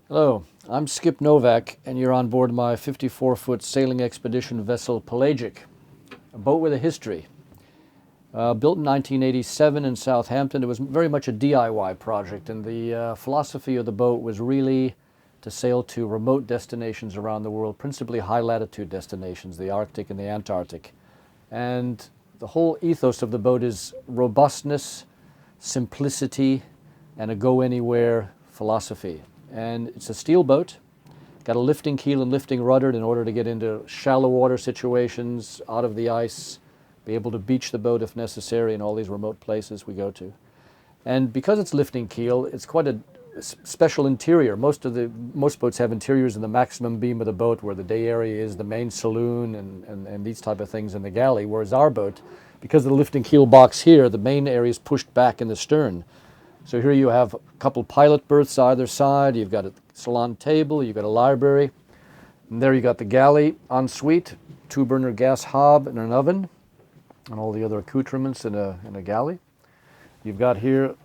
Hello, I'm Skip Novak, and you're on board my 54-foot sailing expedition vessel Pelagic, a boat with a history. Built in 1987 in Southampton, it was very much a DIY project, and the philosophy of the boat was really to sail to remote destinations around the world, principally high-latitude destinations, the Arctic and the Antarctic. And the whole ethos of the boat is robustness, simplicity, and a go-anywhere philosophy. And it's a steel boat, got a lifting keel and lifting rudder in order to get into shallow water situations, out of the ice, be able to beach the boat if necessary in all these remote places we go to. And because it's lifting keel, it's quite a special interior. Most boats have interiors in the maximum beam of the boat where the day area is the main saloon and these type of things in the galley, whereas our boat, because of the lifting keel box here, the main area is pushed back in the stern. So here you have a couple pilot berths either side, you've got a salon table, you've got a library, and there you got the galley ensuite, 2-burner gas hob and an oven, and all the other accoutrements in a galley. You've got here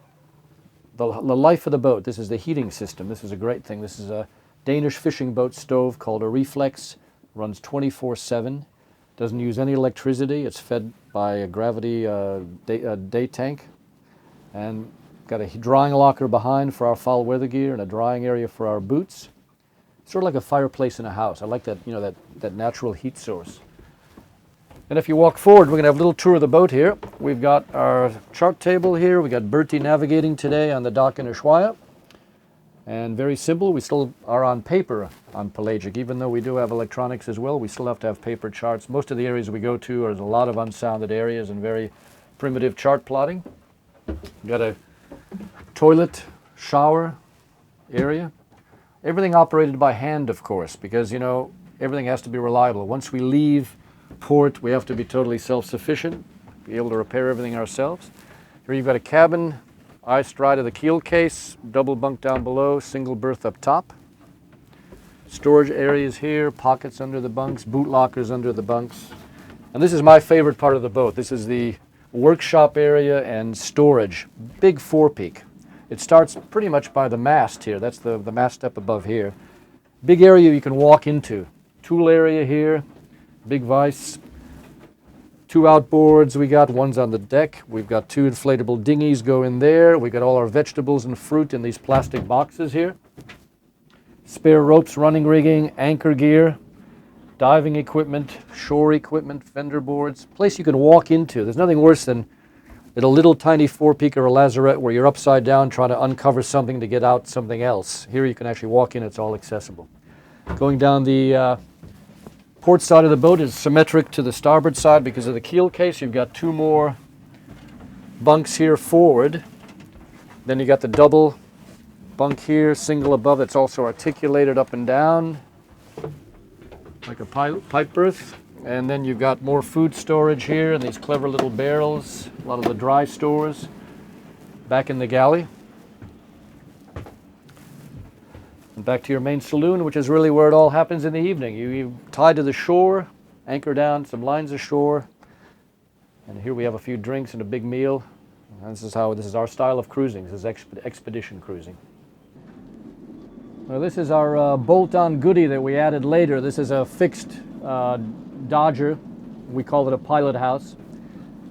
the life of the boat. This is the heating system. This is a great thing. This is a Danish fishing boat stove called a Reflex, runs 24/7, doesn't use any electricity, it's fed by a gravity day tank, and got a drying locker behind for our foul weather gear and a drying area for our boots. Sort of like a fireplace in a house. I like that, that natural heat source. And if you walk forward, we're going to have a little tour of the boat here. We've got our chart table here. We've got Bertie navigating today on the dock in Ushuaia. And very simple, we still are on paper on Pelagic. Even though we do have electronics as well, we still have to have paper charts. Most of the areas we go to are a lot of unsounded areas and very primitive chart plotting. We've got a toilet, shower area. Everything operated by hand, of course, because, everything has to be reliable. Once we leave port, we have to be totally self-sufficient, be able to repair everything ourselves. Here you've got a cabin, astride of the keel case, double bunk down below, single berth up top. Storage areas here, pockets under the bunks, boot lockers under the bunks. And this is my favorite part of the boat. This is the workshop area and storage, big forepeak. It starts pretty much by the mast here. That's the mast step above here. Big area you can walk into. Tool area here, big vise. 2 outboards we got, one's on the deck. We've got 2 inflatable dinghies go in there. We got all our vegetables and fruit in these plastic boxes here. Spare ropes, running rigging, anchor gear, diving equipment, shore equipment, fender boards. Place you can walk into. There's nothing worse than a little tiny forepeak or a lazarette where you're upside down trying to uncover something to get out something else. Here you can actually walk in, it's all accessible. Going down the port side of the boat is symmetric to the starboard side because of the keel case. You've got 2 more bunks here forward. Then you got the double bunk here, single above. It's also articulated up and down like a pipe berth. And then you've got more food storage here and these clever little barrels, a lot of the dry stores back in the galley. And back to your main saloon, which is really where it all happens in the evening. You tie to the shore, anchor down some lines ashore, and here we have a few drinks and a big meal. And this is our style of cruising. This is expedition cruising. Well, this is our bolt-on goodie that we added later. This is a fixed Dodger. We call it a pilot house.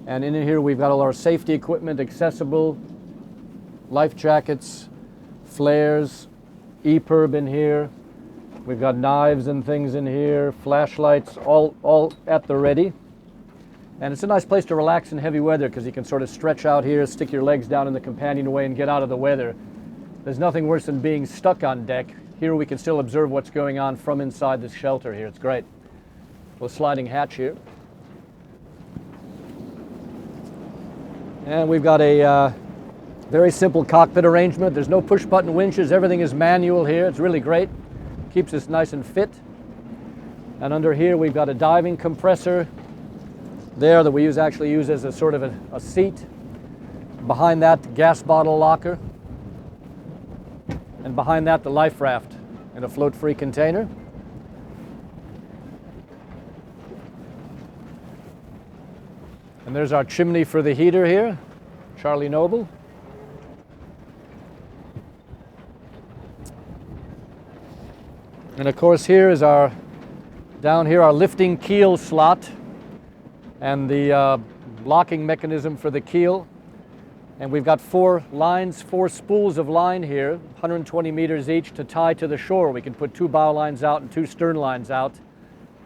And in here we've got all our safety equipment accessible, life jackets, flares, EPIRB in here. We've got knives and things in here, flashlights, all at the ready. And it's a nice place to relax in heavy weather because you can sort of stretch out here, stick your legs down in the companionway and get out of the weather. There's nothing worse than being stuck on deck. Here we can still observe what's going on from inside this shelter here. It's great. A sliding hatch here. And we've got a very simple cockpit arrangement. There's no push button winches. Everything is manual here. It's really great. Keeps us nice and fit. And under here we've got a diving compressor there that we actually use as a sort of a seat. Behind that, the gas bottle locker. And behind that, the life raft in a float-free container. And there's our chimney for the heater here, Charlie Noble. And of course here is down here our lifting keel slot and the locking mechanism for the keel. And we've got 4 lines, 4 spools of line here, 120 meters each to tie to the shore. We can put 2 bow lines out and 2 stern lines out.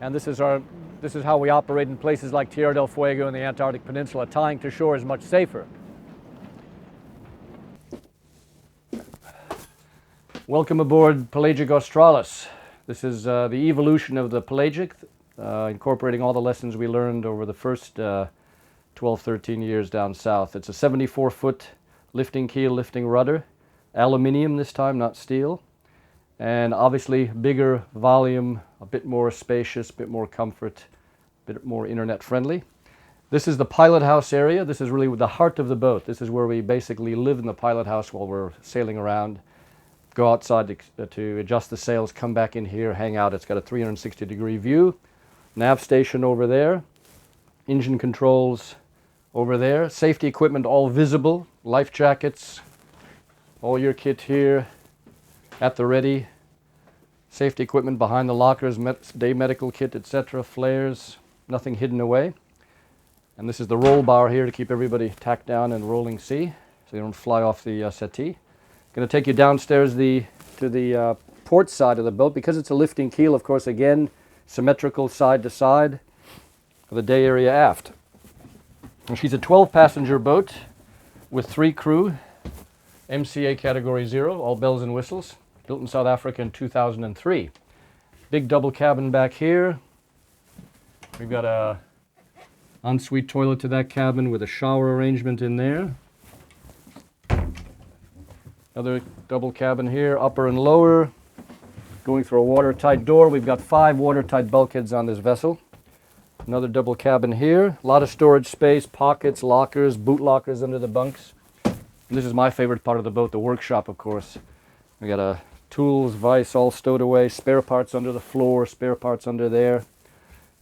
And this is how we operate in places like Tierra del Fuego and the Antarctic Peninsula. Tying to shore is much safer. Welcome aboard Pelagic Australis. This is the evolution of the Pelagic, incorporating all the lessons we learned over the first 12, 13 years down south. It's a 74-foot lifting keel, lifting rudder, aluminium this time, not steel, and obviously bigger volume, a bit more spacious, a bit more comfort, a bit more internet friendly. This is the pilot house area. This is really the heart of the boat. This is where we basically live in the pilot house while we're sailing around, go outside to adjust the sails, come back in here, hang out. It's got a 360-degree view, nav station over there, engine controls over there, safety equipment all visible, life jackets, all your kit here at the ready, safety equipment behind the lockers, day medical kit, etc., flares, nothing hidden away. And this is the roll bar here to keep everybody tacked down in rolling sea so they don't fly off the settee. Going to take you downstairs to the port side of the boat. Because it's a lifting keel, of course, again, symmetrical side to side for the day area aft. And she's a 12-passenger boat with 3 crew, MCA Category 0, all bells and whistles, built in South Africa in 2003. Big double cabin back here. We've got a ensuite toilet to that cabin with a shower arrangement in there. Another double cabin here, upper and lower. Going through a watertight door. We've got 5 watertight bulkheads on this vessel. Another double cabin here. A lot of storage space, pockets, lockers, boot lockers under the bunks. And this is my favorite part of the boat, the workshop, of course. We got tools, vise all stowed away, spare parts under the floor, spare parts under there.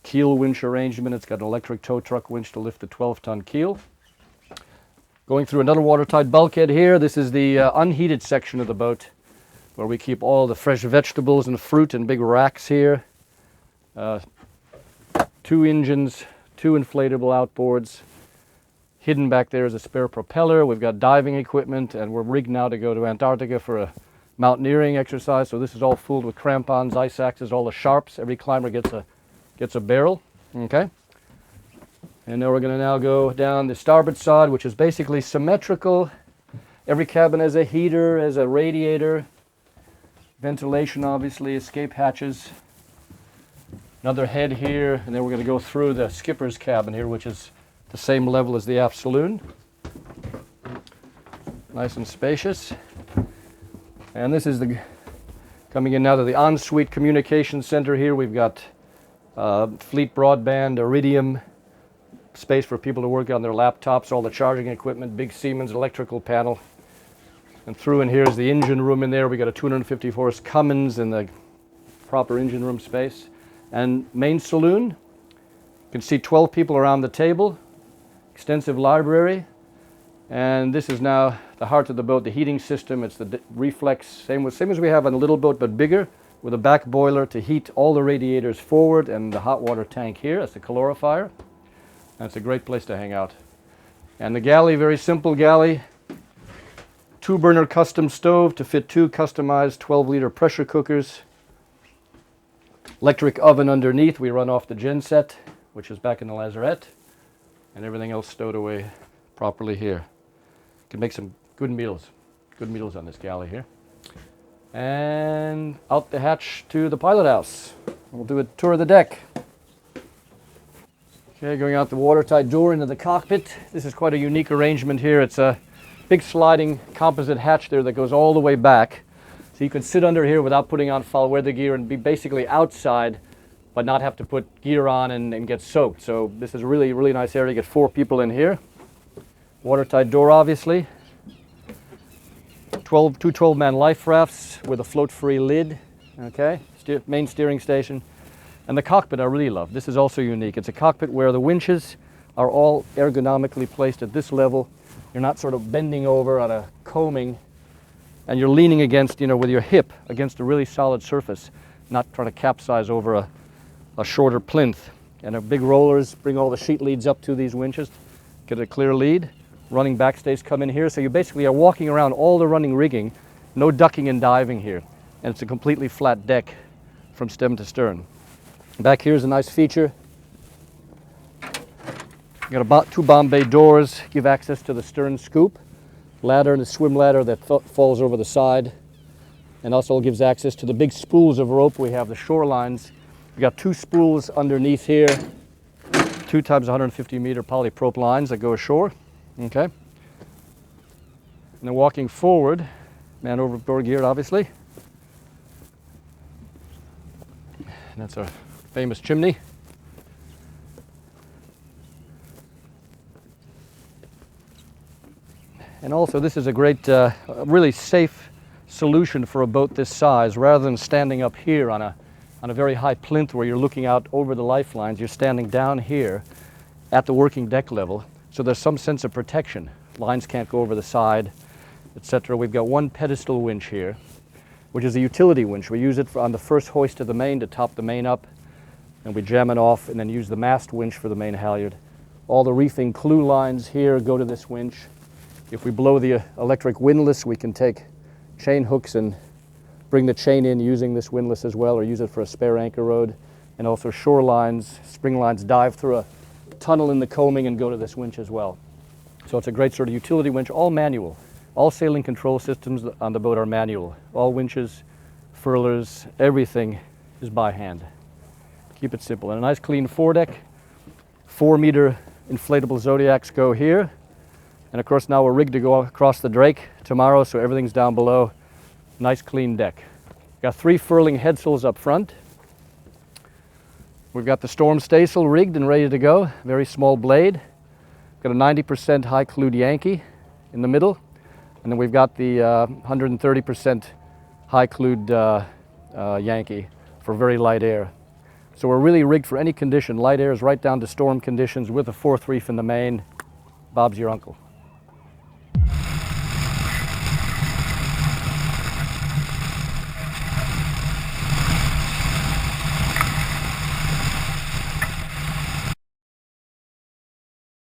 Keel winch arrangement. It's got an electric tow truck winch to lift the 12-ton keel. Going through another watertight bulkhead here. This is the unheated section of the boat where we keep all the fresh vegetables and fruit in big racks here. 2 engines, 2 inflatable outboards. Hidden back there is a spare propeller. We've got diving equipment, and we're rigged now to go to Antarctica for a mountaineering exercise. So this is all filled with crampons, ice axes, all the sharps. Every climber gets a barrel. Okay. And now we're going to go down the starboard side, which is basically symmetrical. Every cabin has a heater, has a radiator, ventilation, obviously, escape hatches. Another head here, and then we're going to go through the skipper's cabin here, which is the same level as the aft saloon. Nice and spacious. And this is coming in now to the ensuite communication center here. We've got fleet broadband, iridium, space for people to work on their laptops, all the charging equipment, big Siemens electrical panel. And through in here is the engine room in there. We got a 250 horse Cummins in the proper engine room space. And main saloon, you can see 12 people around the table, extensive library, and this is now the heart of the boat, the heating system. It's the reflex, same as we have on a little boat, but bigger, with a back boiler to heat all the radiators forward, and the hot water tank here. That's the calorifier. That's a great place to hang out. And the galley, very simple galley, 2-burner custom stove to fit 2 customized 12-liter pressure cookers. Electric oven underneath. We run off the genset, which is back in the lazarette, and everything else stowed away properly here. Can make some good meals on this galley here. And out the hatch to the pilot house. We'll do a tour of the deck. Okay, going out the watertight door into the cockpit. This is quite a unique arrangement here. It's a big sliding composite hatch there that goes all the way back. So you can sit under here without putting on foul weather gear and be basically outside, but not have to put gear on and get soaked. So this is a really, really nice area. You get 4 people in here. Watertight door, obviously. 2 12-man life rafts with a float-free lid. Okay, main steering station. And the cockpit I really love. This is also unique. It's a cockpit where the winches are all ergonomically placed at this level. You're not sort of bending over on a coaming, and you're leaning against, with your hip against a really solid surface. not trying to capsize over a shorter plinth. And our big rollers bring all the sheet leads up to these winches, get a clear lead. Running backstays come in here, so you basically are walking around all the running rigging, no ducking and diving here. And it's a completely flat deck from stem to stern. Back here is a nice feature. You got about 2 Bombay doors, give access to the stern scoop, ladder and a swim ladder that falls over the side, and also gives access to the big spools of rope. We have the shorelines. We got 2 spools underneath here, 2 times 150 meter polyprop lines that go ashore. Okay. And then walking forward, man overboard geared obviously. And that's our famous chimney. And also this is a great, really safe solution for a boat this size. Rather than standing up here on a very high plinth where you're looking out over the lifelines, you're standing down here at the working deck level. So there's some sense of protection. Lines can't go over the side, etc. We've got 1 pedestal winch here, which is a utility winch. We use it on the first hoist of the main to top the main up, and we jam it off and then use the mast winch for the main halyard. All the reefing clue lines here go to this winch. If we blow the electric windlass, we can take chain hooks and bring the chain in using this windlass as well, or use it for a spare anchor rode. And also shore lines, spring lines dive through a tunnel in the coaming and go to this winch as well. So it's a great sort of utility winch, all manual. All sailing control systems on the boat are manual. All winches, furlers, everything is by hand. Keep it simple. And a nice clean foredeck. 4-meter inflatable Zodiacs go here. And of course now we're rigged to go across the Drake tomorrow, so everything's down below. Nice clean deck. Got 3 furling headsails up front. We've got the storm staysail rigged and ready to go. Very small blade. Got a 90% high clued Yankee in the middle. And then we've got the 130% high clued Yankee for very light air. So we're really rigged for any condition. Light air is right down to storm conditions with a 4th reef in the main. Bob's your uncle.